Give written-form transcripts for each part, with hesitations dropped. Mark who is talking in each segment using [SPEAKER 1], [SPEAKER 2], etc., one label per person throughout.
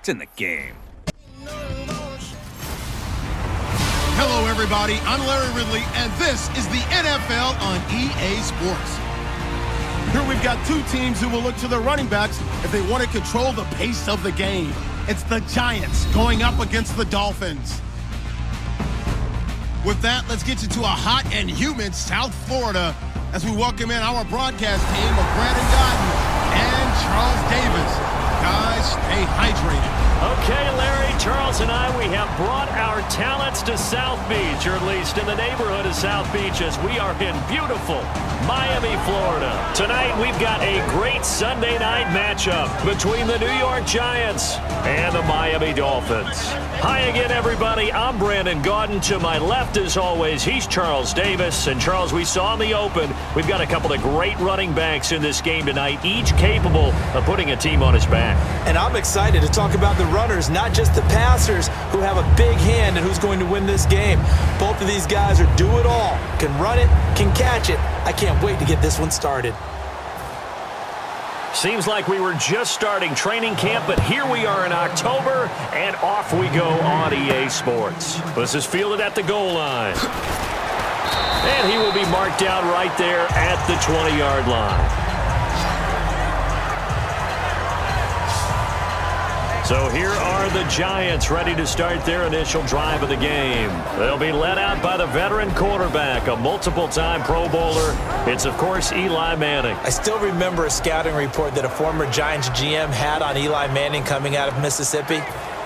[SPEAKER 1] It's in the game.
[SPEAKER 2] Hello, everybody. I'm Larry Ridley, and this is the NFL on EA Sports. Here we've got two teams who will look to their running backs if they want to control the pace of the game. It's the Giants going up against the Dolphins. With that, let's get you to a hot and humid South Florida as we welcome in our broadcast team of Brandon Godden and Charles Davis. Guys, stay hydrated.
[SPEAKER 3] Okay, Larry, Charles and I, we have brought our talents to South Beach, or at least in the neighborhood of South Beach, as we are in beautiful Miami, Florida. Tonight, we've got a great Sunday night matchup between the New York Giants and the Miami Dolphins. Hi again, everybody. I'm Brandon Gaudin. To my left, as always, he's Charles Davis. And, Charles, we saw in the open, we've got a couple of great running backs in this game tonight, each capable of putting a team on his back.
[SPEAKER 4] And I'm excited to talk about the runners, not just the passers who have a big hand and who's going to win this game. Both of these guys are do-it-all, can run it, can catch it. I can't wait to get this one started.
[SPEAKER 3] Seems like we were just starting training camp, but here we are in October, and off we go on EA Sports. This is fielded at the goal line. And he will be marked down right there at the 20-yard line. So here are the Giants ready to start their initial drive of the game. They'll be led out by the veteran quarterback, a multiple-time Pro Bowler. It's, of course, Eli Manning.
[SPEAKER 4] I still remember a scouting report that a former Giants GM had on Eli Manning coming out of Mississippi.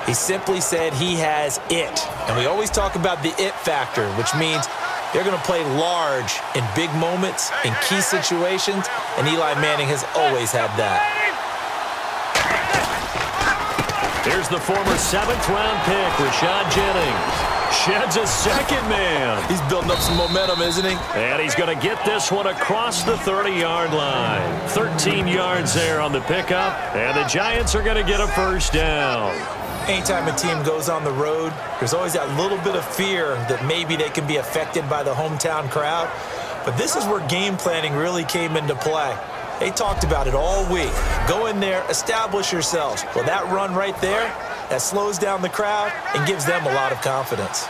[SPEAKER 4] He simply said he has it. And we always talk about the it factor, which means they're going to play large in big moments, in key situations, and Eli Manning has always had that.
[SPEAKER 3] Here's the former 7th-round pick, Rashad Jennings. Sheds a second man.
[SPEAKER 4] He's building up some momentum, isn't he?
[SPEAKER 3] And he's going to get this one across the 30-yard line. 13 yards there on the pickup, and the Giants are going to get a first down.
[SPEAKER 4] Anytime a team goes on the road, there's always that little bit of fear that maybe they can be affected by the hometown crowd. But this is where game planning really came into play. They talked about it all week. Go in there, establish yourselves. Well, that run right there, that slows down the crowd and gives them a lot of confidence.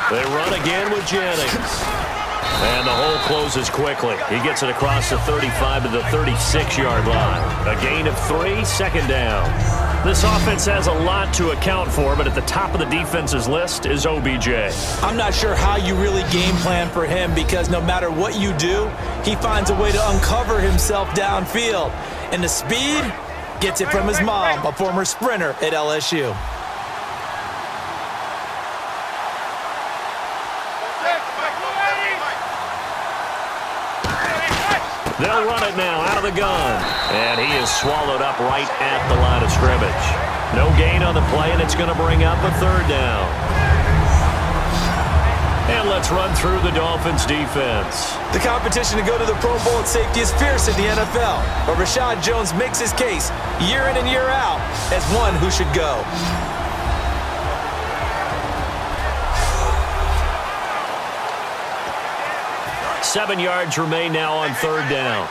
[SPEAKER 3] They run again with Jennings. And the hole closes quickly. He gets it across the 35 to the 36-yard line. A gain of 3, second down. This offense has a lot to account for, but at the top of the defense's list is OBJ.
[SPEAKER 4] I'm not sure how you really game plan for him because no matter what you do, he finds a way to uncover himself downfield. And the speed gets it from his mom, a former sprinter at LSU.
[SPEAKER 3] They'll run it now out of the gun. And he is swallowed up right at the line of scrimmage. No gain on the play, and it's going to bring up a third down. And let's run through the Dolphins' defense.
[SPEAKER 4] The competition to go to the Pro Bowl at safety is fierce in the NFL. But Rashad Jones makes his case year in and year out as one who should go.
[SPEAKER 3] Seven yards remain now on third down.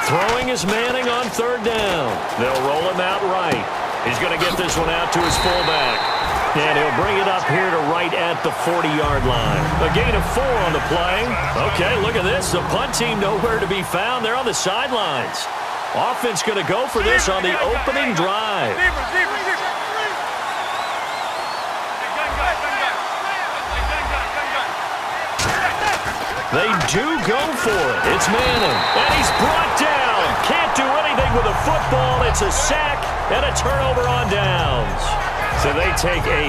[SPEAKER 3] Throwing is Manning on third down. They'll roll him out right. He's going to get this one out to his fullback. And he'll bring it up here to right at the 40-yard line. A gain of 4 on the play. Okay, look at this. The punt team nowhere to be found. They're on the sidelines. Offense going to go for this on the opening drive. They do go for it. It's Manning. And he's brought down. Can't do anything with a football. It's a sack and a turnover on downs. So they take a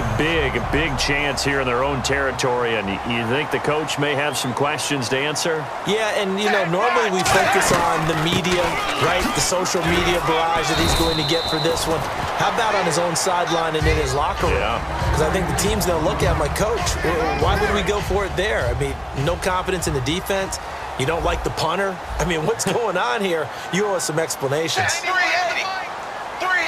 [SPEAKER 3] big chance here in their own territory. And you think the coach may have some questions to answer?
[SPEAKER 4] Yeah, and, you know, normally we focus on the media, right? The social media barrage that he's going to get for this one. How about on his own sideline and in his locker room?
[SPEAKER 3] Yeah.
[SPEAKER 4] Because I think the team's going to look at him like, Coach, why would we go for it there? I mean, no confidence in the defense. You don't like the punter? I mean, what's going on here? You owe us some explanations.
[SPEAKER 5] 380. 380.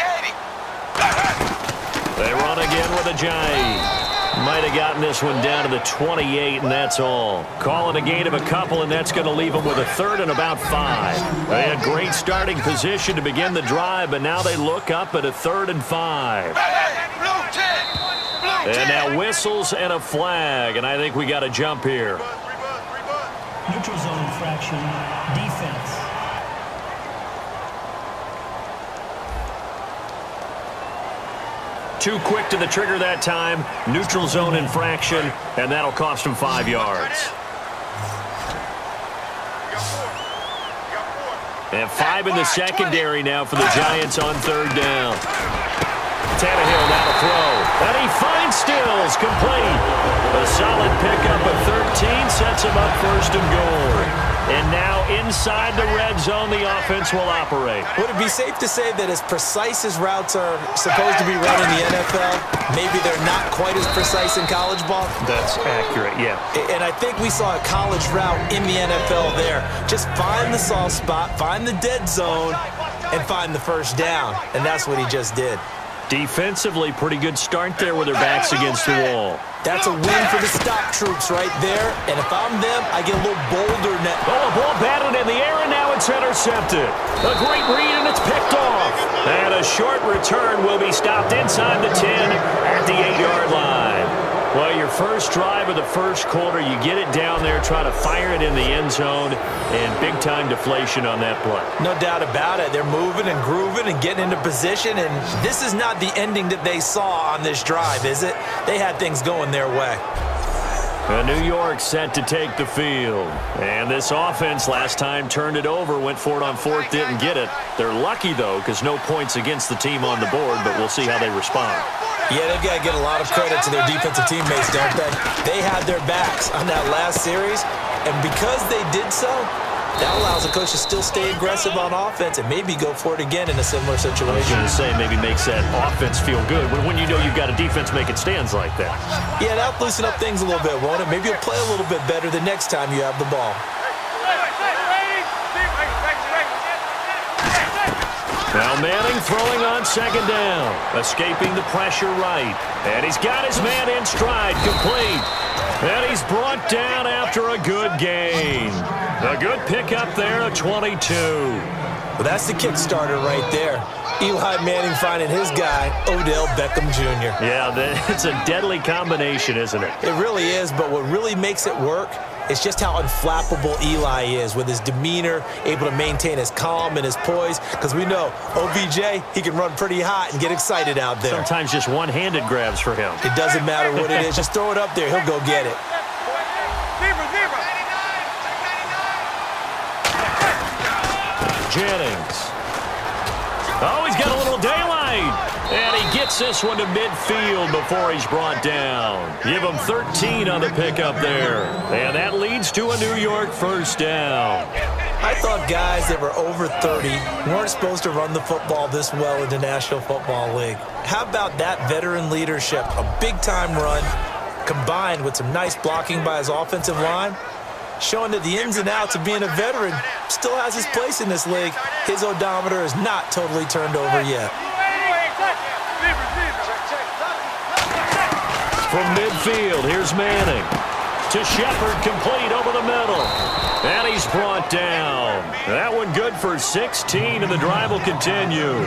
[SPEAKER 3] They run again with Ajayi. Might have gotten this one down to the 28, and that's all. Call it a gain of a couple, and that's going to leave them with a third and about 5. They had great starting position to begin the drive, but now they look up at a 3rd and 5. And now whistles and a flag, and I think we got a jump here.
[SPEAKER 1] Neutral zone infraction, defense.
[SPEAKER 3] Too quick to the trigger that time. Neutral zone infraction, and that'll cost him 5 yards. And 5 in the secondary now for the Giants on 3rd down. Tannehill now to throw. And he finds Stills, complete. A solid pickup of 13 sets him up 1st and goal. And now inside the red zone, the offense will operate.
[SPEAKER 4] Would it be safe to say that as precise as routes are supposed to be run in the NFL, maybe they're not quite as precise in college ball?
[SPEAKER 3] That's accurate, yeah.
[SPEAKER 4] And I think we saw a college route in the NFL there. Just find the soft spot, find the dead zone, and find the 1st down. And that's what he just did.
[SPEAKER 3] Defensively, pretty good start there with their backs against the wall.
[SPEAKER 4] That's a win for the stop troops right there. And if I'm them, I get a little bolder now.
[SPEAKER 3] Oh, a ball batted in the air, and now it's intercepted. A great read, and it's picked off. And a short return will be stopped inside the 10 at the 8-yard line. Well, your first drive of the first quarter, you get it down there, try to fire it in the end zone, and big-time deflation on that play.
[SPEAKER 4] No doubt about it. They're moving and grooving and getting into position, and this is not the ending that they saw on this drive, is it? They had things going their way.
[SPEAKER 3] New York set to take the field. And this offense last time turned it over, went for it on 4th, didn't get it. They're lucky, though, because no points against the team on the board, but we'll see how they respond.
[SPEAKER 4] Yeah, they've got to get a lot of credit to their defensive teammates, don't they? They had their backs on that last series, and because they did so, that allows the coach to still stay aggressive on offense and maybe go for it again in a similar situation.
[SPEAKER 3] I was going to say maybe makes that offense feel good when you know you've got a defense making stands like that.
[SPEAKER 4] Yeah, that'll loosen up things a little bit, won't it? Maybe you'll play a little bit better the next time you have the ball.
[SPEAKER 3] Now Manning throwing on 2nd down, escaping the pressure right. And he's got his man in stride, complete. And he's brought down after a good gain. A good pickup there of 22.
[SPEAKER 4] Well, that's the Kickstarter right there. Eli Manning finding his guy, Odell Beckham Jr.
[SPEAKER 3] Yeah, it's a deadly combination, isn't it?
[SPEAKER 4] It really is, but what really makes it work is just how unflappable Eli is with his demeanor, able to maintain his calm and his poise, because we know OBJ, he can run pretty hot and get excited out there.
[SPEAKER 3] Sometimes just one-handed grabs for him.
[SPEAKER 4] It doesn't matter what it is. Just throw it up there. He'll go get it.
[SPEAKER 3] Jennings. Oh, he's got a little daylight. And he gets this one to midfield before he's brought down. Give him 13 on the pickup there. And that leads to a New York 1st down.
[SPEAKER 4] I thought guys that were over 30 weren't supposed to run the football this well in the National Football League. How about that veteran leadership? A big-time run combined with some nice blocking by his offensive line, showing that the ins and outs of being a veteran still has his place in this league. His odometer is not totally turned over yet.
[SPEAKER 3] From midfield, here's Manning. To Shepard, complete over the middle. And he's brought down. That one good for 16, and the drive will continue.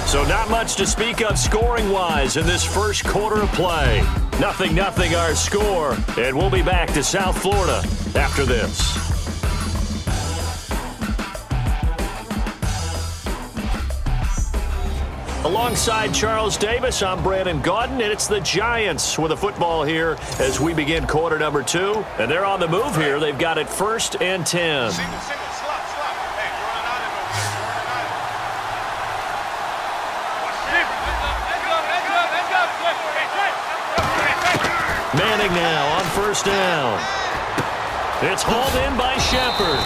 [SPEAKER 3] So not much to speak of scoring-wise in this first quarter of play. 0-0 our score, and we'll be back to South Florida after this. Alongside Charles Davis, I'm Brandon Gaudin, and it's the Giants with the football here as we begin quarter number 2. And they're on the move here. They've got it 1st and 10. Manning now on 1st down. It's hauled in by Shepard.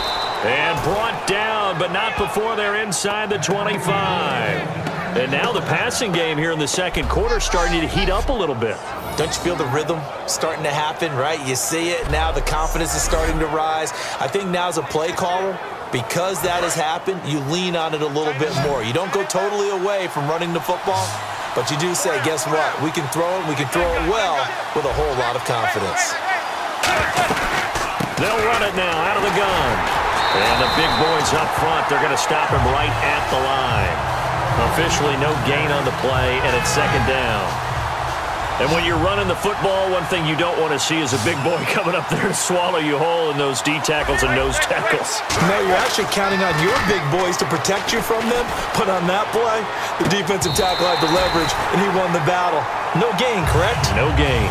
[SPEAKER 3] And brought down, but not before they're inside the 25. And now the passing game here in the second quarter starting to heat up a little bit.
[SPEAKER 4] Don't you feel the rhythm starting to happen, right? You see it. Now the confidence is starting to rise. I think now's a play caller Because that has happened, you lean on it a little bit more. You don't go totally away from running the football, but you do say, guess what? We can throw it, we can throw it well with a whole lot of confidence.
[SPEAKER 3] They'll run it now out of the gun. And the big boys up front, they're going to stop him right at the line. Officially no gain on the play, and it's second down. And when you're running the football, one thing you don't want to see is a big boy coming up there and swallow you whole in those D tackles and nose tackles.
[SPEAKER 4] No, you're actually counting on your big boys to protect you from them. But on that play, the defensive tackle had the leverage, and he won the battle. No gain, correct?
[SPEAKER 3] No gain.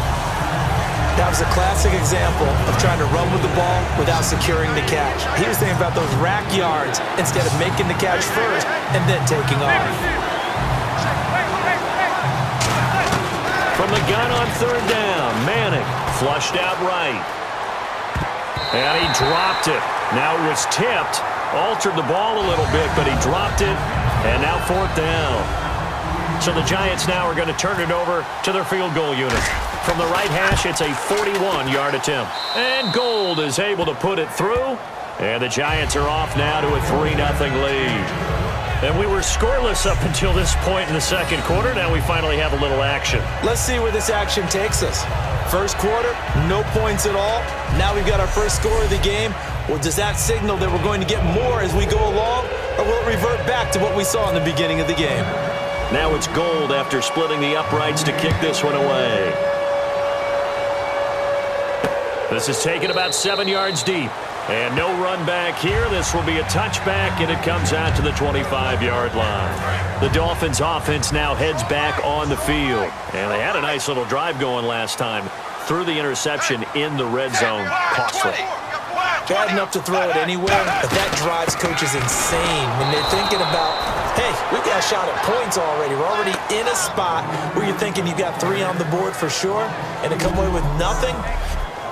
[SPEAKER 4] That was a classic example of trying to run with the ball without securing the catch. He was thinking about those rack yards instead of making the catch first and then taking off.
[SPEAKER 3] From the gun on third down, Manning flushed out right. And he dropped it. Now it was tipped, altered the ball a little bit, but he dropped it, and now fourth down. So the Giants now are going to turn it over to their field goal unit. From the right hash, it's a 41-yard attempt. And Gold is able to put it through, and the Giants are off now to a 3-0 lead. And we were scoreless up until this point in the second quarter. Now we finally have a little action.
[SPEAKER 4] Let's see where this action takes us. First quarter, no points at all. Now we've got our first score of the game. Well, does that signal that we're going to get more as we go along? Or will it revert back to what we saw in the beginning of the game?
[SPEAKER 3] Now it's Gold after splitting the uprights to kick this one away. This is taken about 7 yards deep. And no run back here. This will be a touchback, and it comes out to the 25-yard line. The Dolphins' offense now heads back on the field. And they had a nice little drive going last time. Threw the interception in the red zone. Costly.
[SPEAKER 4] Bad enough to throw it anywhere, but that drives coaches insane when they're thinking about, hey, we've got a shot at points already. We're already in a spot where you're thinking you've got 3 on the board for sure, and to come away with nothing,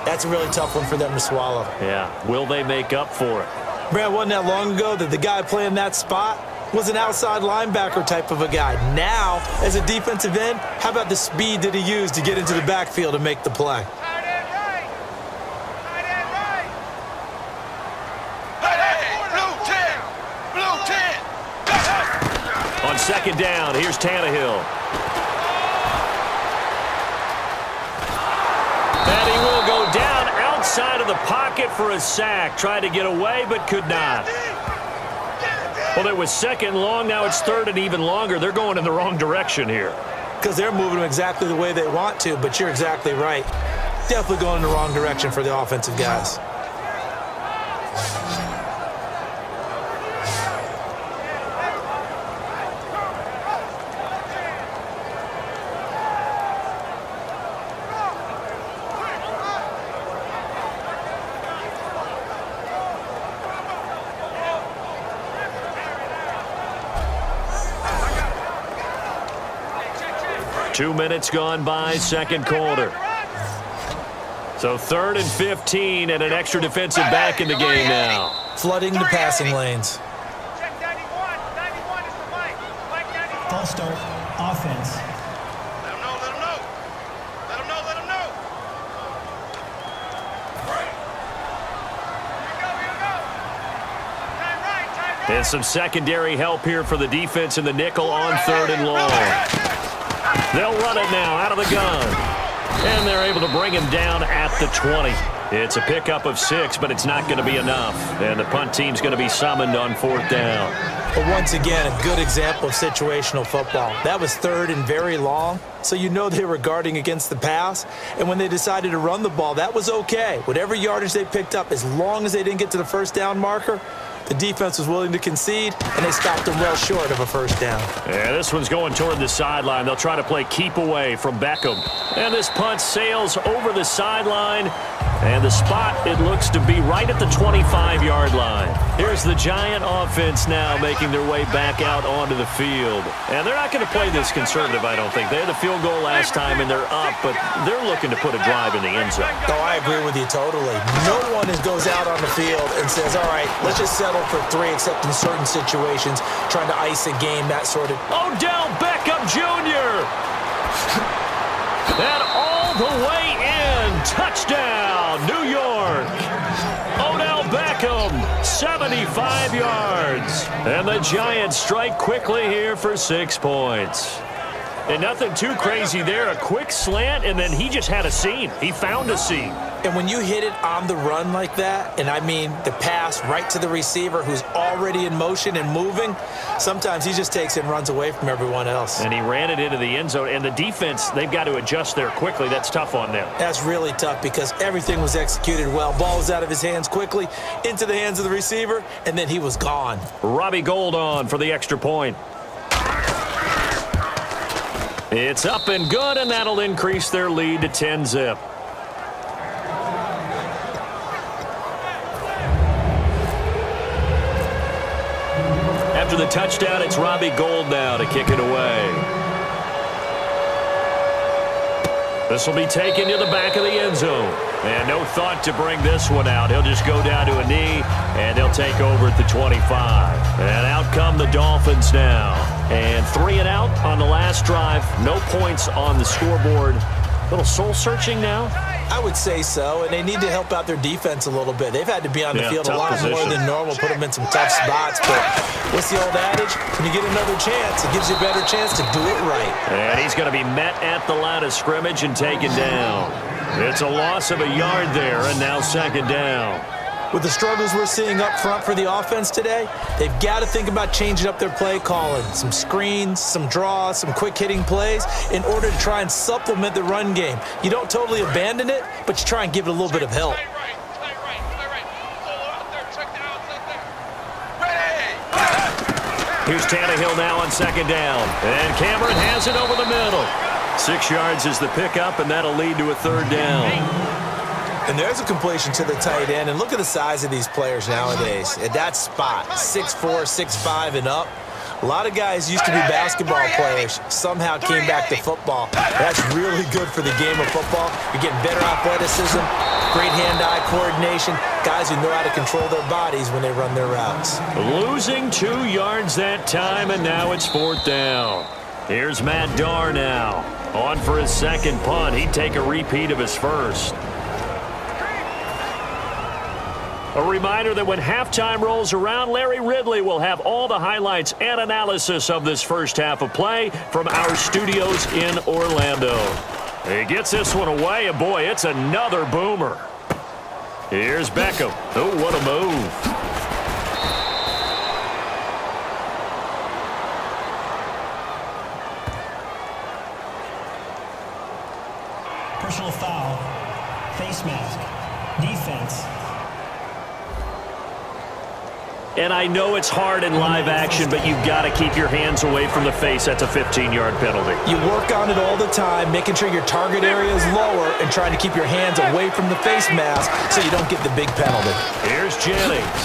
[SPEAKER 4] that's a really tough one for them to swallow.
[SPEAKER 3] Yeah, will they make up for it?
[SPEAKER 4] Brad, wasn't that long ago that the guy playing that spot was an outside linebacker type of a guy. Now, as a defensive end, how about the speed that he used to get into the backfield and make the play?
[SPEAKER 3] On second down, here's Tannehill. And he will go down outside of the pocket for a sack. Tried to get away, but could not. Well, it was second long. Now it's third and even longer. They're going in the wrong direction here.
[SPEAKER 4] Because they're moving them exactly the way they want to, but you're exactly right. Definitely going in the wrong direction for the offensive guys.
[SPEAKER 3] Two minutes gone by, second quarter. So third and 15 and an extra defensive back in the game now.
[SPEAKER 4] Flooding the passing lanes.
[SPEAKER 1] False start, offense.
[SPEAKER 2] Let him know, let him know. Let him know, let him know.
[SPEAKER 3] And some secondary help here for the defense in the nickel on third and long. They'll run it now out of the gun. And they're able to bring him down at the 20. It's a pickup of 6, but it's not going to be enough. And the punt team's going to be summoned on fourth down.
[SPEAKER 4] But once again, a good example of situational football. That was third and very long, so you know they were guarding against the pass. And when they decided to run the ball, that was okay. Whatever yardage they picked up, as long as they didn't get to the first down marker, the defense was willing to concede, and they stopped them well short of a first down.
[SPEAKER 3] Yeah, this one's going toward the sideline. They'll try to play keep away from Beckham. And this punt sails over the sideline. And the spot, it looks to be right at the 25-yard line. Here's the Giant offense now making their way back out onto the field. And they're not going to play this conservative, I don't think. They had the field goal last time, and they're up, but they're looking to put a drive in the end zone.
[SPEAKER 4] Oh, I agree with you totally. No one goes out on the field and says, all right, let's just settle for 3, except in certain situations, trying to ice a game, that sort of.
[SPEAKER 3] Odell Beckham Jr. And all the way in. Touchdown, New York. Odell Beckham Beckham, 75 yards. And the Giants strike quickly here for 6 points. And nothing too crazy there. A quick slant, and then he just had a seam. He found a seam.
[SPEAKER 4] And when you hit it on the run like that, and I mean the pass right to the receiver who's already in motion and moving, sometimes he just takes it and runs away from everyone else.
[SPEAKER 3] And he ran it into the end zone. And the defense, they've got to adjust there quickly. That's tough on them.
[SPEAKER 4] That's really tough because everything was executed well. Ball was out of his hands quickly, into the hands of the receiver, and then he was gone.
[SPEAKER 3] Robbie Gould on for the extra point. It's up and good, and that'll increase their lead to 10-zip. After the touchdown, it's Robbie Gould now to kick it away. This will be taken to the back of the end zone. And no thought to bring this one out. He'll just go down to a knee, and they'll take over at the 25. And out come the Dolphins now. And 3 and out on the last drive. No points on the scoreboard. A little soul-searching now.
[SPEAKER 4] I would say so, and they need to help out their defense a little bit. They've had to be on the field a lot more than normal, put them in some tough spots. But what's the old adage? When you get another chance, it gives you a better chance to do it right.
[SPEAKER 3] And he's going to be met at the line of scrimmage and taken down. It's a loss of a yard there, and now 2nd down.
[SPEAKER 4] With the struggles we're seeing up front for the offense today, they've got to think about changing up their play calling. Some screens, some draws, some quick-hitting plays in order to try and supplement the run game. You don't totally abandon it, but you try and give it a little bit of help.
[SPEAKER 3] Here's Tannehill now on 2nd down. And Cameron has it over the middle. 6 yards is the pickup, and that'll lead to a 3rd down.
[SPEAKER 4] And there's a completion to the tight end. And look at the size of these players nowadays. At that spot, 6'4", 6'5", and up. A lot of guys used to be basketball players, somehow came back to football. That's really good for the game of football. You're getting better athleticism, great hand-eye coordination, guys who know how to control their bodies when they run their routes.
[SPEAKER 3] Losing 2 yards that time, and now it's 4th down. Here's Matt Darr now. On for his 2nd punt. He'd take a repeat of his first. A reminder that when halftime rolls around, Larry Ridley will have all the highlights and analysis of this first half of play from our studios in Orlando. He gets this one away, and boy, it's another boomer. Here's Beckham. Oh, what a move.
[SPEAKER 1] Personal foul. Face mask. Defense.
[SPEAKER 3] And I know it's hard in live action, but you've got to keep your hands away from the face. That's a 15-yard penalty.
[SPEAKER 4] You work on it all the time, making sure your target area is lower and trying to keep your hands away from the face mask so you don't get the big penalty.
[SPEAKER 3] Here's Jennings.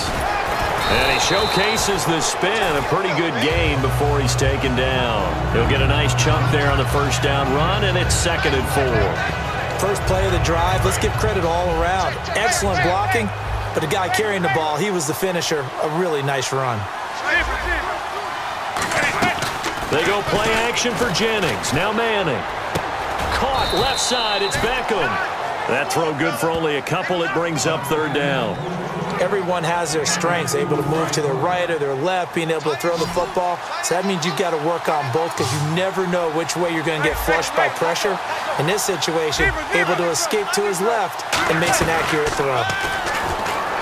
[SPEAKER 3] And he showcases the spin. A pretty good game before he's taken down. He'll get a nice chunk there on the 1st down run, and it's 2nd and 4.
[SPEAKER 4] First play of the drive, let's give credit all around. Excellent blocking. But the guy carrying the ball, he was the finisher. A really nice run.
[SPEAKER 3] They go play action for Jennings. Now Manning. Caught left side. It's Beckham. That throw good for only a couple. It brings up 3rd down.
[SPEAKER 4] Everyone has their strengths, able to move to their right or their left, being able to throw the football. So that means you've got to work on both because you never know which way you're going to get flushed by pressure. In this situation, able to escape to his left and makes an accurate throw.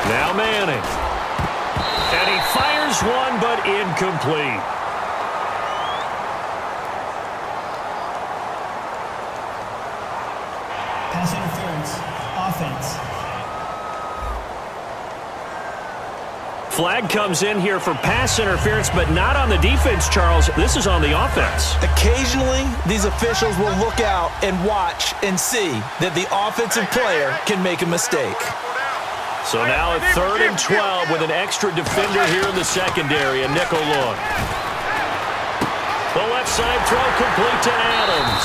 [SPEAKER 3] Now Manning. And he fires one, but incomplete.
[SPEAKER 1] Pass interference. Offense.
[SPEAKER 3] Flag comes in here for pass interference, but not on the defense, Charles. This is on the offense.
[SPEAKER 4] Occasionally, these officials will look out and watch and see that the offensive player can make a mistake.
[SPEAKER 3] So now at 3rd and 12 with an extra defender here in the secondary, a nickel look. The left side throw complete to Adams.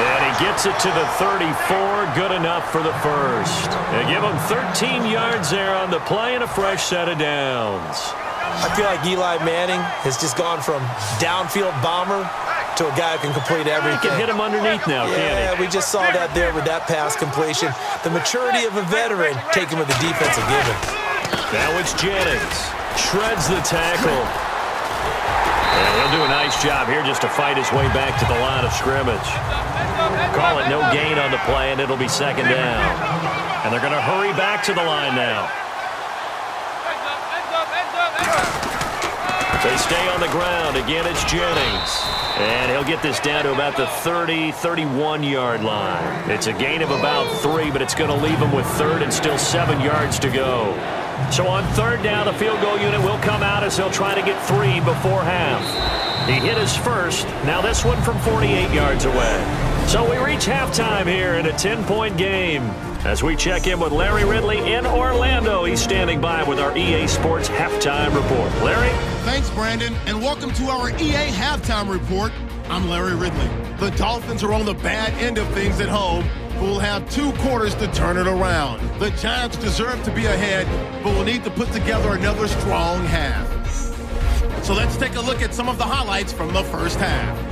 [SPEAKER 3] And he gets it to the 34, good enough for the first. They give him 13 yards there on the play and a fresh set of downs.
[SPEAKER 4] I feel like Eli Manning has just gone from downfield bomber to a guy who can complete everything.
[SPEAKER 3] He can hit him underneath now, can't he?
[SPEAKER 4] Yeah, we just saw that there with that pass completion. The maturity of a veteran taken with the defensive given.
[SPEAKER 3] Now it's Jennings. Shreds the tackle. And he'll do a nice job here just to fight his way back to the line of scrimmage. Call it no gain on the play, and it'll be second down. And they're going to hurry back to the line now. They stay on the ground. Again, it's Jennings. And he'll get this down to about the 30, 31-yard line. It's a gain of about 3, but it's going to leave him with third and still 7 yards to go. So on third down, the field goal unit will come out as he'll try to get 3 before half. He hit his first. Now this one from 48 yards away. So we reach halftime here in a 10-point game. As we check in with Larry Ridley in Orlando, he's standing by with our EA Sports Halftime Report. Larry?
[SPEAKER 2] Thanks, Brandon, and welcome to our EA Halftime Report. I'm Larry Ridley. The Dolphins are on the bad end of things at home, but will have 2 quarters to turn it around. The Giants deserve to be ahead, but will need to put together another strong half. So let's take a look at some of the highlights from the first half.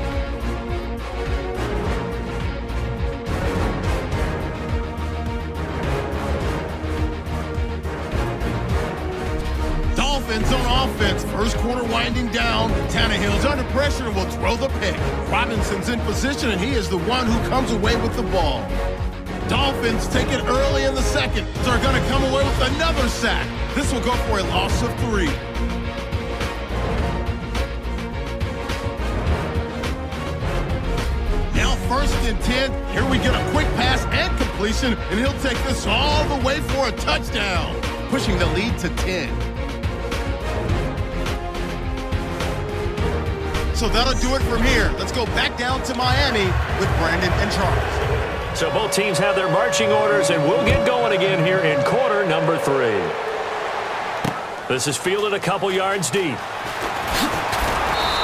[SPEAKER 2] Dolphins on offense. First quarter winding down. Tannehill's under pressure and will throw the pick. Robinson's in position, and he is the one who comes away with the ball. Dolphins take it early in the second. They're going to come away with another sack. This will go for a loss of 3. Now 1st and 10. Here we get a quick pass and completion, and he'll take this all the way for a touchdown, pushing the lead to 10. So that'll do it from here. Let's go back down to Miami with Brandon and Charles.
[SPEAKER 3] So both teams have their marching orders, and we'll get going again here in quarter number 3. This is fielded a couple yards deep.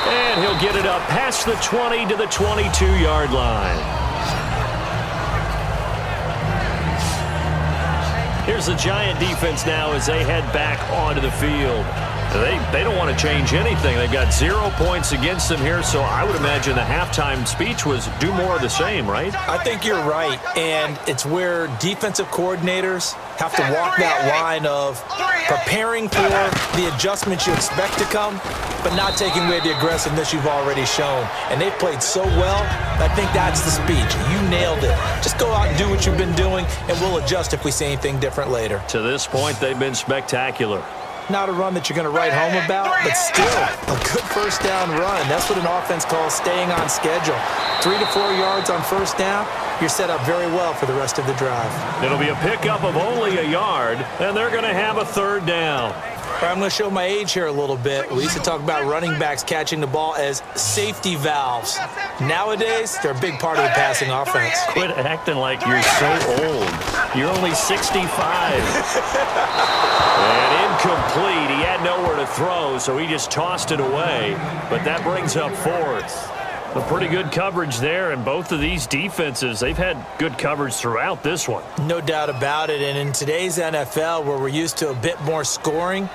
[SPEAKER 3] And he'll get it up past the 20 to the 22-yard line. Here's the Giant defense now as they head back onto the field. They don't want to change anything. They've got 0 points against them here, so I would imagine the halftime speech was do more of the same, right?
[SPEAKER 4] I think you're right, and it's where defensive coordinators have to walk that line of preparing for the adjustments you expect to come, but not taking away the aggressiveness you've already shown. And they've played so well, I think that's the speech. You nailed it. Just go out and do what you've been doing, and we'll adjust if we see anything different later.
[SPEAKER 3] To this point, they've been spectacular.
[SPEAKER 4] Not a run that you're going to write home about, but still a good first down run. That's what an offense calls staying on schedule. 3 to 4 yards on first down, you're set up very well for the rest of the drive.
[SPEAKER 3] It'll be a pickup of only a yard, and they're going to have a third down.
[SPEAKER 4] I'm going to show my age here a little bit. We used to talk about running backs catching the ball as safety valves. Nowadays, they're a big part of the passing offense.
[SPEAKER 3] Quit acting like you're so old. You're only 65. And incomplete. He had nowhere to throw, so he just tossed it away. But that brings up 4th. A pretty good coverage there, and both of these defenses, they've had good coverage throughout this one.
[SPEAKER 4] No doubt about it, and in today's NFL, where we're used to a bit more scoring,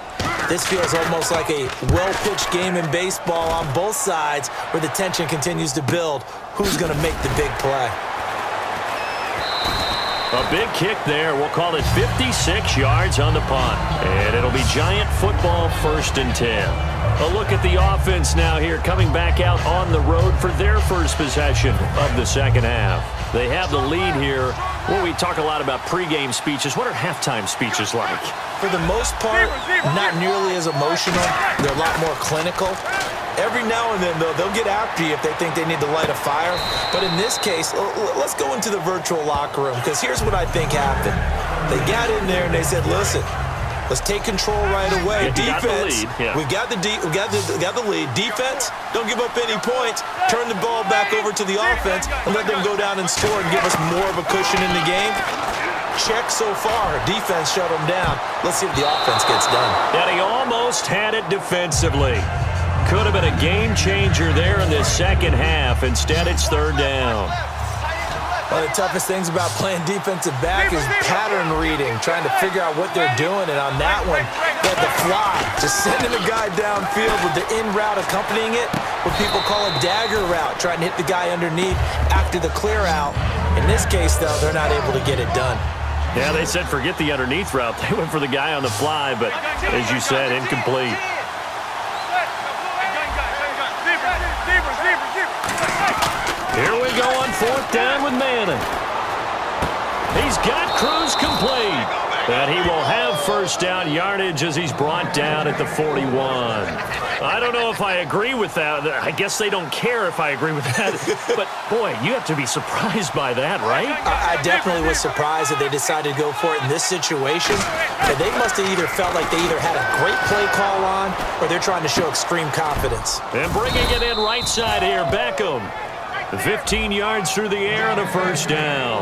[SPEAKER 4] this feels almost like a well-pitched game in baseball on both sides where the tension continues to build. Who's going to make the big play?
[SPEAKER 3] A big kick there. We'll call it 56 yards on the punt. And it'll be Giant football 1st and 10. A look at the offense now here, coming back out on the road for their first possession of the second half. They have the lead here. Well, we talk a lot about pregame speeches. What are halftime speeches like?
[SPEAKER 4] For the most part, not nearly as emotional. They're a lot more clinical. Every now and then, though, they'll get after you if they think they need to light a fire. But in this case, let's go into the virtual locker room, because here's what I think happened. They got in there and they said, listen, let's take control right away. Defense, we've got the lead. Defense, don't give up any points. Turn the ball back over to the offense and let them go down and score and give us more of a cushion in the game. Check so far. Defense shut them down. Let's see if the offense gets done.
[SPEAKER 3] And he almost had it defensively. Could have been a game changer there in this second half. Instead, it's third down.
[SPEAKER 4] One of the toughest things about playing defensive back is pattern reading, trying to figure out what they're doing. And on that one, they had the fly, just sending a guy downfield with the in route accompanying it, what people call a dagger route, trying to hit the guy underneath after the clear out. In this case, though, they're not able to get it done.
[SPEAKER 3] Yeah, they said forget the underneath route. They went for the guy on the fly, but as you said, incomplete. Here we go on 4th down with Manning. He's got Cruz complete. And he will have 1st down yardage as he's brought down at the 41. I don't know if I agree with that. I guess they don't care if I agree with that. But, boy, you have to be surprised by that, right?
[SPEAKER 4] I definitely was surprised that they decided to go for it in this situation. And they must have either felt like they either had a great play call on or they're trying to show extreme confidence.
[SPEAKER 3] And bringing it in right side here, Beckham. 15 yards through the air and a 1st down.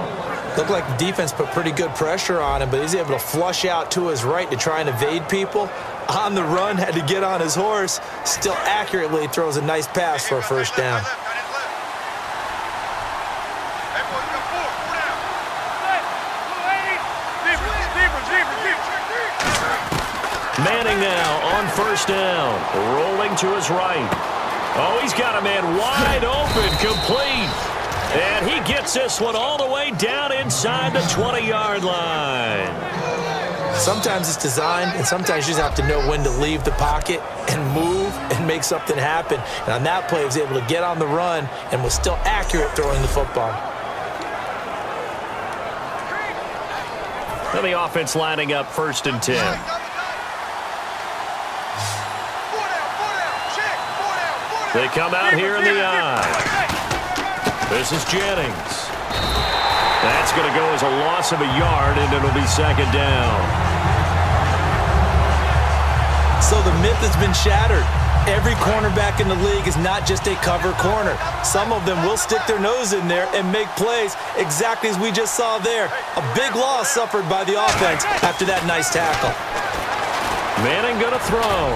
[SPEAKER 4] Looked like the defense put pretty good pressure on him, but he's able to flush out to his right to try and evade people. On the run, had to get on his horse. Still accurately throws a nice pass for a 1st down.
[SPEAKER 3] Manning now on 1st down. Rolling to his right. Oh, he's got a man wide open, complete. And he gets this one all the way down inside the 20-yard line.
[SPEAKER 4] Sometimes it's designed, and sometimes you just have to know when to leave the pocket and move and make something happen. And on that play, he was able to get on the run and was still accurate throwing the football.
[SPEAKER 3] And the offense lining up 1st and 10. They come out here in the eye. This is Jennings. That's going to go as a loss of a yard, and it'll be 2nd down.
[SPEAKER 4] So the myth has been shattered. Every cornerback in the league is not just a cover corner. Some of them will stick their nose in there and make plays exactly as we just saw there. A big loss suffered by the offense after that nice tackle.
[SPEAKER 3] Manning going to throw.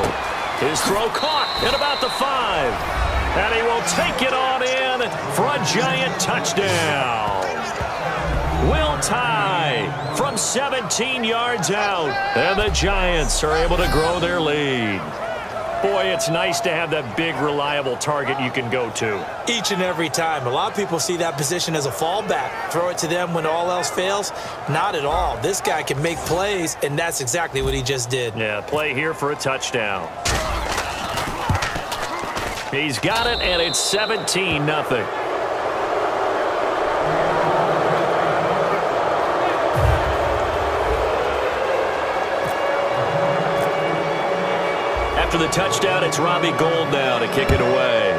[SPEAKER 3] His throw caught at about the 5. And he will take it on in for a giant touchdown. Will tie from 17 yards out. And the Giants are able to grow their lead. Boy, it's nice to have that big, reliable target you can go to.
[SPEAKER 4] Each and every time. A lot of people see that position as a fallback. Throw it to them when all else fails. Not at all. This guy can make plays, and that's exactly what he just did.
[SPEAKER 3] Yeah, play here for a touchdown. He's got it, and it's 17-0. After the touchdown, it's Robbie Gould now to kick it away.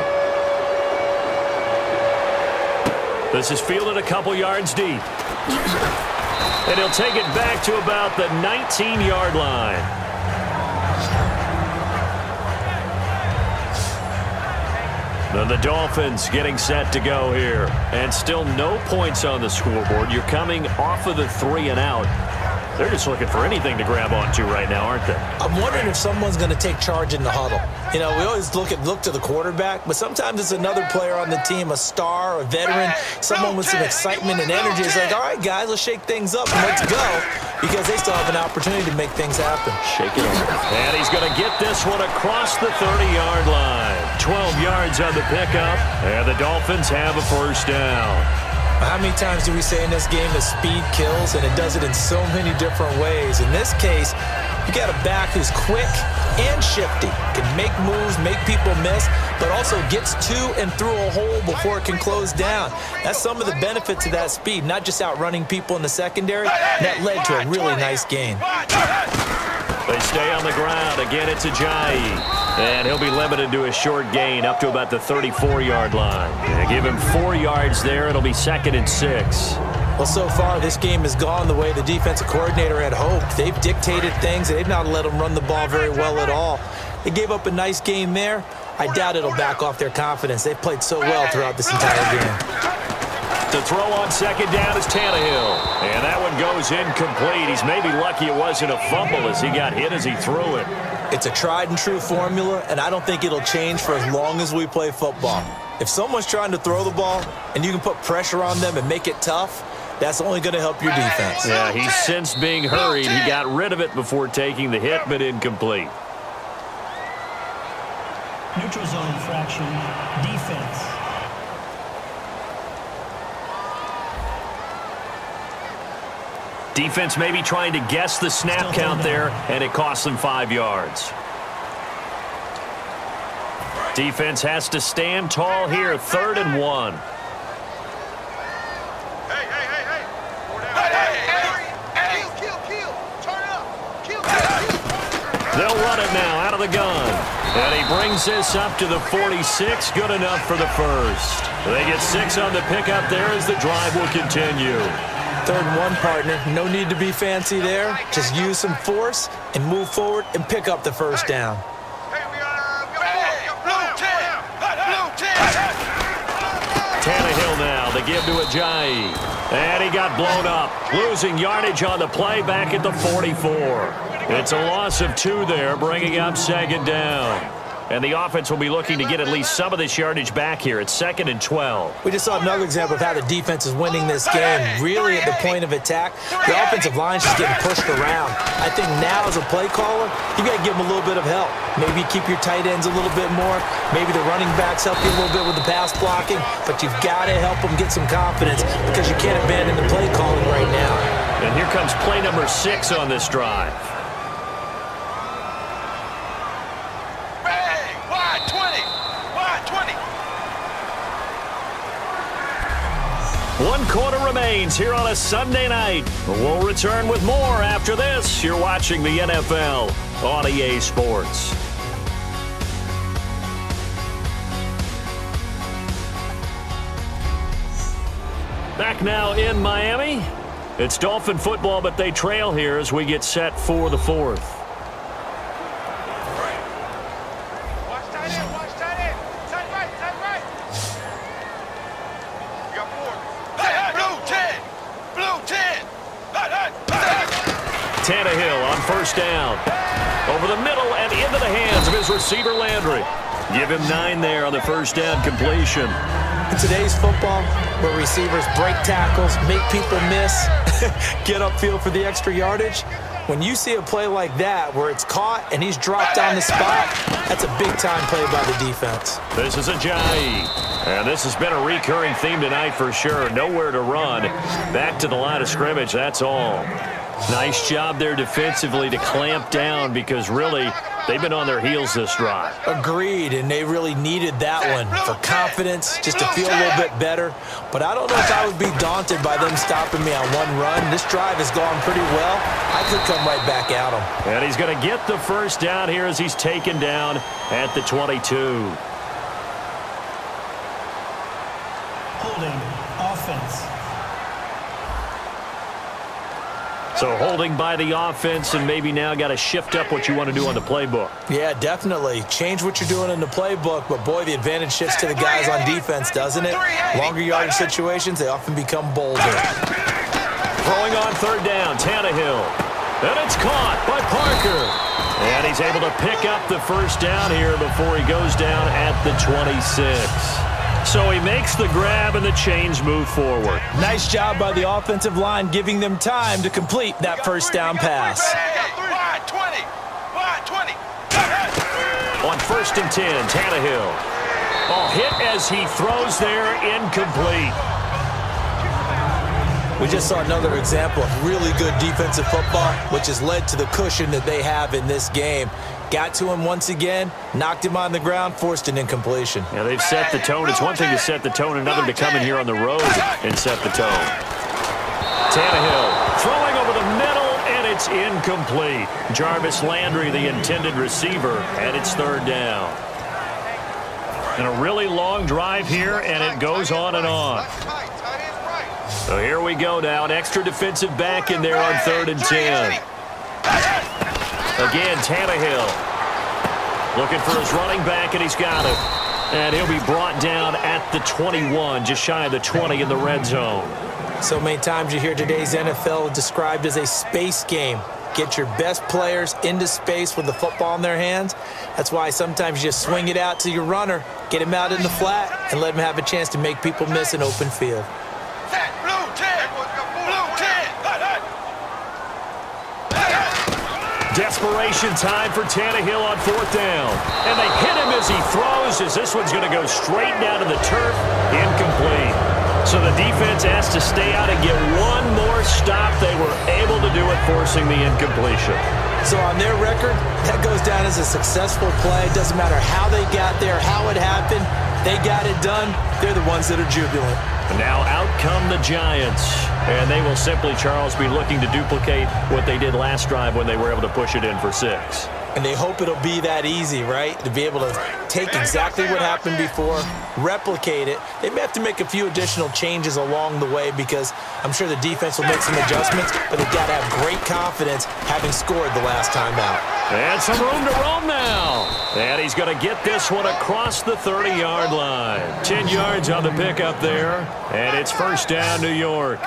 [SPEAKER 3] This is fielded a couple yards deep. And he'll take it back to about the 19-yard line. Then the Dolphins getting set to go here. And still no points on the scoreboard. You're coming off of the 3 and out. They're just looking for anything to grab onto right now, aren't they?
[SPEAKER 4] I'm wondering if someone's going to take charge in the huddle. You know, we always look to the quarterback, but sometimes it's another player on the team, a star, a veteran, someone with some excitement and energy. It's like, all right, guys, let's shake things up and let's go, because they still have an opportunity to make things happen.
[SPEAKER 3] Shake it up. And he's going to get this one across the 30-yard line. 12 yards on the pickup, and the Dolphins have a 1st down.
[SPEAKER 4] How many times do we say in this game that speed kills, and it does it in so many different ways? In this case, you got a back who's quick and shifty, can make moves, make people miss, but also gets to and through a hole before it can close down. That's some of the benefits of that speed, not just outrunning people in the secondary. That led to a really nice gain.
[SPEAKER 3] They stay on the ground. Again, it's Ajayi. And he'll be limited to a short gain up to about the 34-yard line. They give him 4 yards there. It'll be 2nd and 6.
[SPEAKER 4] Well, so far, this game has gone the way the defensive coordinator had hoped. They've dictated things, and they've not let them run the ball very well at all. They gave up a nice game there. I doubt it'll back off their confidence. They've played so well throughout this entire game.
[SPEAKER 3] To throw on 2nd down is Tannehill. And that one goes incomplete. He's maybe lucky it wasn't a fumble as he got hit as he threw it.
[SPEAKER 4] It's a tried and true formula, and I don't think it'll change for as long as we play football. If someone's trying to throw the ball and you can put pressure on them and make it tough, that's only going to help your defense.
[SPEAKER 3] Yeah, he's since being hurried. He got rid of it before taking the hit, but incomplete.
[SPEAKER 1] Neutral zone infraction, defense.
[SPEAKER 3] Defense maybe trying to guess the snap count there, and it costs them 5 yards. Defense has to stand tall here, 3rd and 1. They'll run it now out of the gun. And he brings this up to the 46. Good enough for the first. They get 6 on the pickup there as the drive will continue.
[SPEAKER 4] 3rd and 1, partner. No need to be fancy there. Just use some force and move forward and pick up the first down.
[SPEAKER 3] Tannehill now, the give to Ajayi. And he got blown up. Losing yardage on the play back at the 44. It's a loss of 2 there, bringing up 2nd down. And the offense will be looking to get at least some of this yardage back here. It's 2nd and 12.
[SPEAKER 4] We just saw another example of how the defense is winning this game. Really at the point of attack, the offensive line is just getting pushed around. I think now as a play caller, you got to give them a little bit of help. Maybe keep your tight ends a little bit more. Maybe the running backs help you a little bit with the pass blocking. But you've got to help them get some confidence because you can't abandon the play calling right now.
[SPEAKER 3] And here comes play number 6 on this drive. One quarter remains here on a Sunday night. We'll return with more after this. You're watching the NFL on EA Sports. Back now in Miami. It's Dolphin football, but they trail here as we get set for the 4th. Tannehill on 1st down. Over the middle and into the hands of his receiver, Landry. Give him 9 there on the 1st down completion.
[SPEAKER 4] In today's football, where receivers break tackles, make people miss, get upfield for the extra yardage, when you see a play like that where it's caught and he's dropped on the spot, that's a big-time play by the defense.
[SPEAKER 3] This is Ajayi. And this has been a recurring theme tonight for sure. Nowhere to run. Back to the line of scrimmage, that's all. Nice job there defensively to clamp down because really they've been on their heels this drive.
[SPEAKER 4] Agreed, and they really needed that one for confidence, just to feel a little bit better. But I don't know if I would be daunted by them stopping me on one run. This drive has gone pretty well. I could come right back at him.
[SPEAKER 3] And he's going to get the 1st down here as he's taken down at the 22.
[SPEAKER 1] Holding offense.
[SPEAKER 3] So holding by the offense, and maybe now got to shift up what you want to do on the playbook.
[SPEAKER 4] Yeah, definitely. Change what you're doing in the playbook, but boy, the advantage shifts to the guys on defense, doesn't it? Longer yardage situations, they often become bolder.
[SPEAKER 3] Throwing on 3rd down, Tannehill. And it's caught by Parker. And he's able to pick up the 1st down here before he goes down at the 26. So he makes the grab and the chains move forward.
[SPEAKER 4] Nice job by the offensive line giving them time to complete that 1st down pass.
[SPEAKER 3] On 1st and 10, Tannehill. Ball hit as he throws there, incomplete.
[SPEAKER 4] We just saw another example of really good defensive football, which has led to the cushion that they have in this game. Got to him once again, knocked him on the ground, forced an incompletion.
[SPEAKER 3] Yeah, they've set the tone. It's one thing to set the tone, another to come in here on the road and set the tone. Tannehill throwing over the middle, and it's incomplete. Jarvis Landry, the intended receiver, and it's 3rd down. And a really long drive here, and it goes on and on. So here we go now, an extra defensive back in there on 3rd and 10. Again, Tannehill looking for his running back, and he's got it. And he'll be brought down at the 21, just shy of the 20 in the red zone.
[SPEAKER 4] So many times you hear today's NFL described as a space game. Get your best players into space with the football in their hands. That's why sometimes you just swing it out to your runner, get him out in the flat, and let him have a chance to make people miss an open field.
[SPEAKER 3] Desperation time for Tannehill on 4th down. And they hit him as he throws, as this one's going to go straight down to the turf. Incomplete. So the defense has to stay out and get one more first stop, they were able to do it, forcing the incompletion.
[SPEAKER 4] So on their record, that goes down as a successful play. It doesn't matter how they got there, how it happened. They got it done. They're the ones that are jubilant.
[SPEAKER 3] And now out come the Giants. And they will simply, Charles, be looking to duplicate what they did last drive when they were able to push it in for 6.
[SPEAKER 4] And they hope it'll be that easy, right? To be able to take exactly what happened before, replicate it. They may have to make a few additional changes along the way because I'm sure the defense will make some adjustments, but they've got to have great confidence having scored the last time out.
[SPEAKER 3] And some room to roam now. And he's going to get this one across the 30-yard line. 10 yards on the pickup there. And it's first down, New York.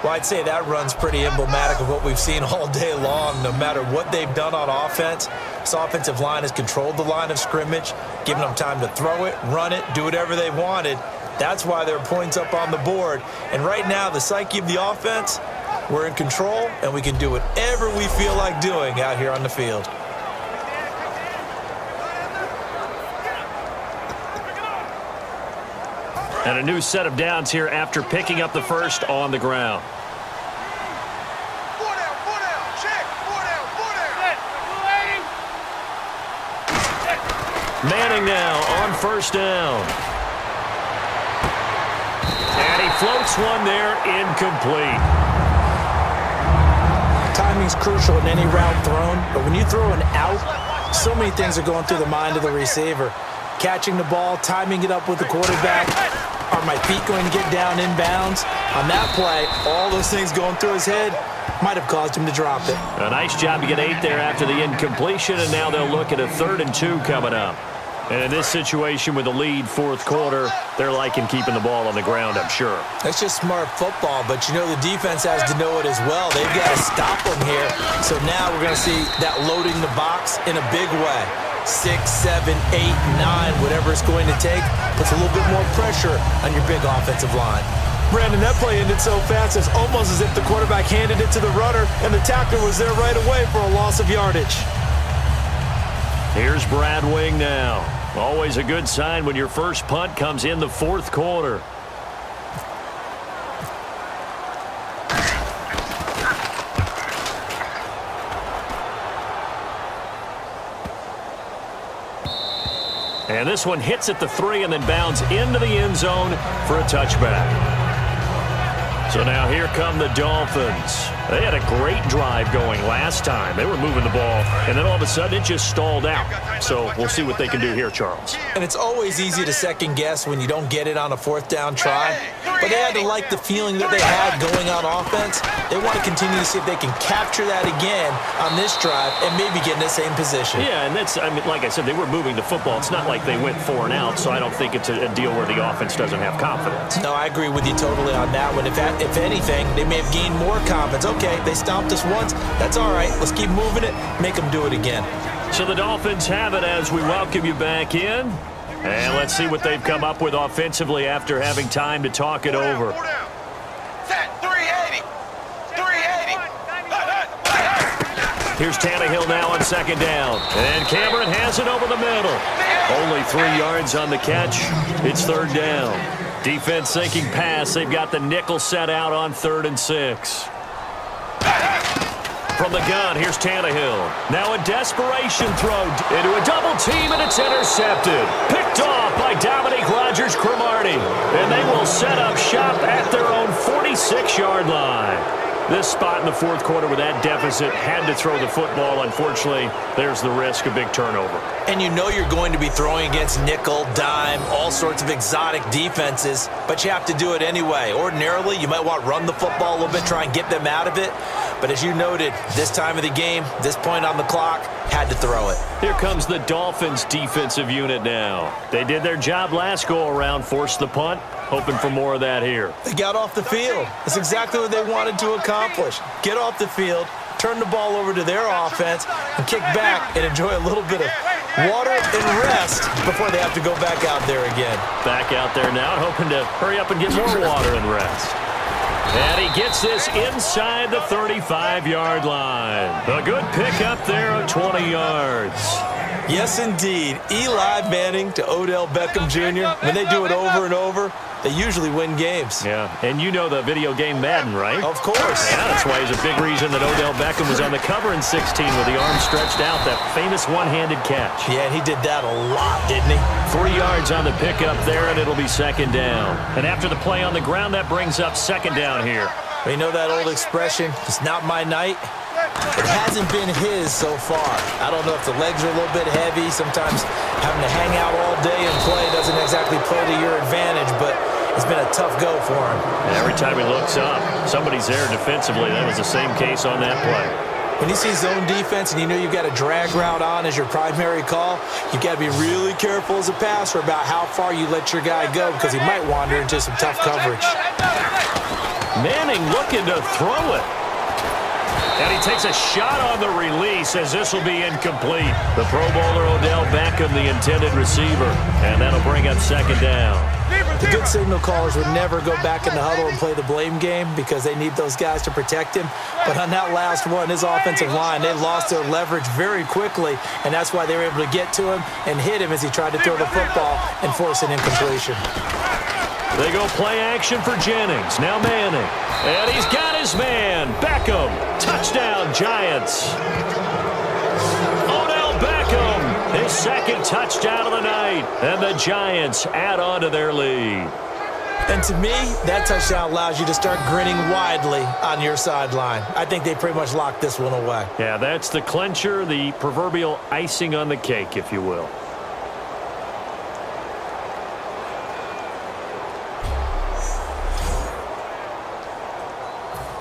[SPEAKER 4] Well, I'd say that run's pretty emblematic of what we've seen all day long. No matter what they've done on offense, this offensive line has controlled the line of scrimmage, given them time to throw it, run it, do whatever they wanted. That's why there are points up on the board. And right now, the psyche of the offense, we're in control, and we can do whatever we feel like doing out here on the field.
[SPEAKER 3] And a new set of downs here after picking up the first on the ground. Manning now on first down. And he floats one there, incomplete.
[SPEAKER 4] Timing's crucial in any route thrown, but when you throw an out, so many things are going through the mind of the receiver. Catching the ball, timing it up with the quarterback. Are my feet going to get down inbounds? On that play, all those things going through his head might have caused him to drop it.
[SPEAKER 3] A nice job to get 8 there after the incompletion, and now they'll look at a 3rd and 2 coming up. And in this situation with the lead fourth quarter, they're liking keeping the ball on the ground, I'm sure.
[SPEAKER 4] That's just smart football, but you know the defense has to know it as well. They've got to stop them here. So now we're going to see that loading the box in a big way. 6, 7, 8, 9, whatever it's going to take, puts a little bit more pressure on your big offensive line. Brandon, that play ended so fast, it's almost as if the quarterback handed it to the runner and the tackler was there right away for a loss of yardage.
[SPEAKER 3] Here's Brad Wing now. Always a good sign when your first punt comes in the fourth quarter. And this one hits at the 3 and then bounds into the end zone for a touchback. So now here come the Dolphins. They had a great drive going last time. They were moving the ball, and then all of a sudden it just stalled out. So we'll see what they can do here, Charles.
[SPEAKER 4] And it's always easy to second guess when you don't get it on a 4th down try. But they had to like the feeling that they had going on offense. They want to continue to see if they can capture that again on this drive and maybe get in the same position.
[SPEAKER 3] Yeah, and that's, I mean, like I said, they were moving the football. It's not like they went 4 and out, so I don't think it's a deal where the offense doesn't have confidence.
[SPEAKER 4] No, I agree with you totally on that one. If anything, they may have gained more confidence. Okay, they stopped us once. That's all right. Let's keep moving it. Make them do it again.
[SPEAKER 3] So the Dolphins have it as we welcome you back in. And let's see what they've come up with offensively after having time to talk it over. Here's Tannehill now on second down. And Cameron has it over the middle. Only 3 yards on the catch. It's 3rd down. Defense thinking pass. They've got the nickel set out on 3rd and 6. From the gun, here's Tannehill. Now a desperation throw into a double team, and it's intercepted. Picked off by Dominique Rodgers-Cromartie. And they will set up shop at their own 46-yard line. This spot in the fourth quarter with that deficit had to throw the football. Unfortunately, there's the risk of big turnover.
[SPEAKER 4] And you know you're going to be throwing against nickel, dime, all sorts of exotic defenses, but you have to do it anyway. Ordinarily, you might want to run the football a little bit, try and get them out of it. But as you noted, this time of the game, this point on the clock, had to throw it.
[SPEAKER 3] Here comes the Dolphins defensive unit now. They did their job last go-around, forced the punt, hoping for more of that here.
[SPEAKER 4] They got off the field. That's exactly what they wanted to accomplish. Get off the field, turn the ball over to their offense, and kick back and enjoy a little bit of water and rest before they have to go back out there again.
[SPEAKER 3] Back out there now, hoping to hurry up and get more water and rest. And he gets this inside the 35-yard line. A good pickup there of 20 yards.
[SPEAKER 4] Yes, indeed. Eli Manning to Odell Beckham Jr. When they do it over and over, they usually win games.
[SPEAKER 3] Yeah, and you know the video game Madden, right?
[SPEAKER 4] Of course.
[SPEAKER 3] Yeah, that's why he's a big reason that Odell Beckham was on the cover in 16 with the arm stretched out, that famous one-handed catch.
[SPEAKER 4] Yeah, and he did that a lot, didn't he?
[SPEAKER 3] 3 yards on the pickup there, and it'll be second down. And after the play on the ground, that brings up second down here.
[SPEAKER 4] You know that old expression, it's not my night? It hasn't been his so far. I don't know if the legs are a little bit heavy. Sometimes having to hang out all day and play doesn't exactly play to your advantage, but it's been a tough go for him.
[SPEAKER 3] And every time he looks up, somebody's there defensively. That was the same case on that play.
[SPEAKER 4] When you see zone defense and you know you've got a drag route on as your primary call, you've got to be really careful as a passer about how far you let your guy go because he might wander into some tough coverage.
[SPEAKER 3] Manning looking to throw it. And he takes a shot on the release as this will be incomplete. The Pro Bowler Odell Beckham, the intended receiver. And that'll bring up second down.
[SPEAKER 4] The good signal callers would never go back in the huddle and play the blame game because they need those guys to protect him. But on that last one, his offensive line, they lost their leverage very quickly, and that's why they were able to get to him and hit him as he tried to throw the football and force an incompletion.
[SPEAKER 3] They go play action for Jennings. Now Manning. And he's got his man. Beckham. Touchdown, Giants. Odell Beckham. His second touchdown of the night. And the Giants add on to their lead.
[SPEAKER 4] And to me, that touchdown allows you to start grinning widely on your sideline. I think they pretty much locked this one away.
[SPEAKER 3] Yeah, that's the clincher, the proverbial icing on the cake, if you will.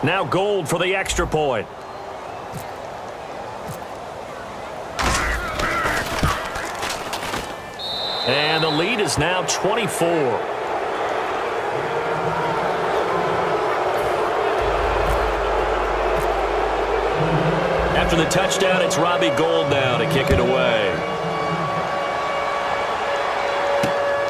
[SPEAKER 3] Now Gold for the extra point. And the lead is now 24. After the touchdown, it's Robbie Gould now to kick it away.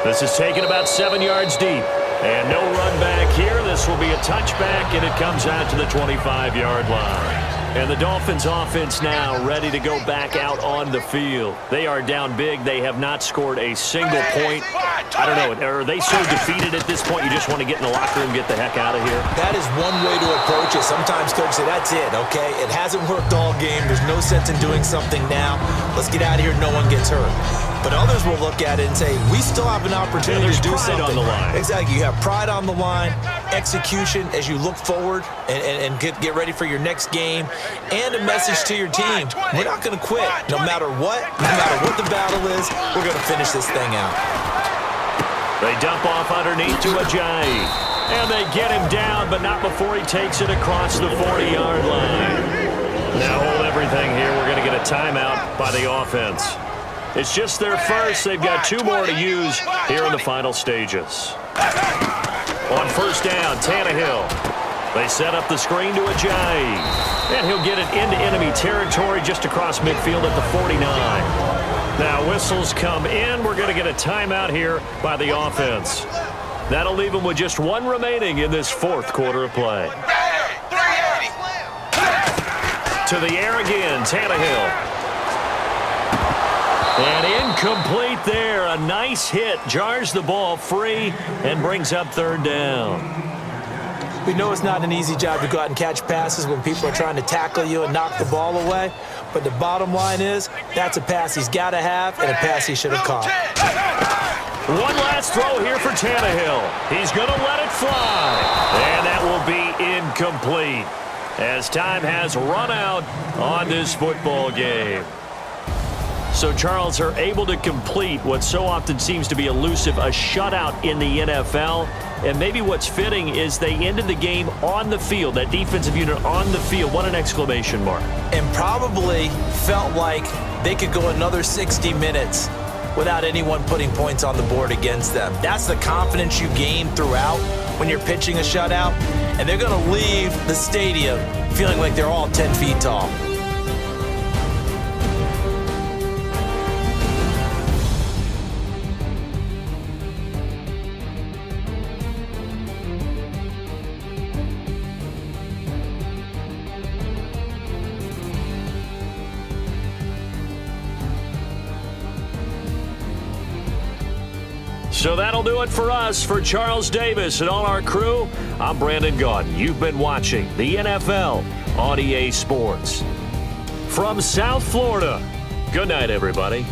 [SPEAKER 3] This is taken about 7 yards deep. And no run back here. This will be a touchback, and it comes out to the 25-yard line. And the Dolphins offense now ready to go back out on the field. They are down big. They have not scored a single point. I don't know. Are they so defeated at this point you just want to get in the locker room and get the heck out of here?
[SPEAKER 4] That is one way to approach it. Sometimes coaches say, that's it, okay? It hasn't worked all game. There's no sense in doing something now. Let's get out of here. No one gets hurt. But others will look at it and say, we still have an opportunity to do something.
[SPEAKER 3] On the line.
[SPEAKER 4] Exactly. You have pride on the line, execution as you look forward and get ready for your next game, and a message to your team. We're not going to quit. No matter what the battle is, we're going to finish this thing out.
[SPEAKER 3] They dump off underneath to Ajayi. And they get him down, but not before he takes it across the 40-yard line. Now hold everything here. We're going to get a timeout by the offense. It's just their first. They've got 2 more to use here in the final stages. On first down, Tannehill. They set up the screen to Ajayi. And he'll get it into enemy territory just across midfield at the 49. Now whistles come in. We're going to get a timeout here by the offense. That'll leave them with just 1 remaining in this 4th quarter of play. To the air again, Tannehill. And incomplete there. A nice hit. Jars the ball free and brings up 3rd down.
[SPEAKER 4] We know it's not an easy job to go out and catch passes when people are trying to tackle you and knock the ball away. But the bottom line is, that's a pass he's got to have and a pass he should have caught.
[SPEAKER 3] One last throw here for Tannehill. He's going to let it fly. And that will be incomplete as time has run out on this football game. So Charles are able to complete what so often seems to be elusive, a shutout in the NFL. And maybe what's fitting is they ended the game on the field, that defensive unit on the field. What an exclamation mark.
[SPEAKER 4] And probably felt like they could go another 60 minutes without anyone putting points on the board against them. That's the confidence you gain throughout when you're pitching a shutout. And they're going to leave the stadium feeling like they're all 10 feet tall.
[SPEAKER 3] So that'll do it for us. For Charles Davis and all our crew, I'm Brandon Gaudin. You've been watching the NFL on EA Sports. From South Florida, good night, everybody.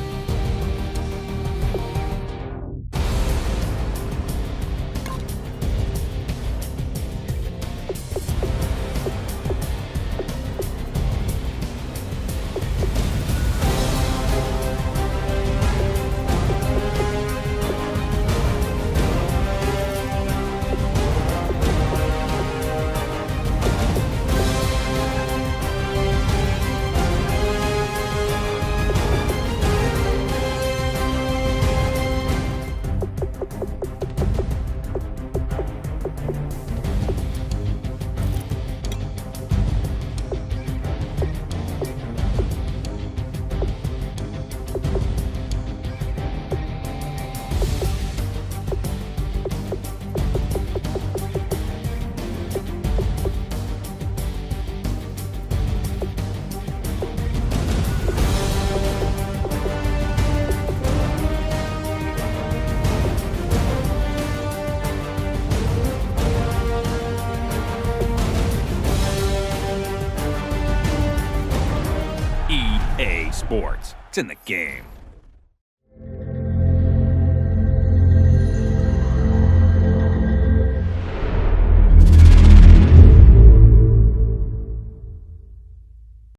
[SPEAKER 5] EA Sports. It's in the game.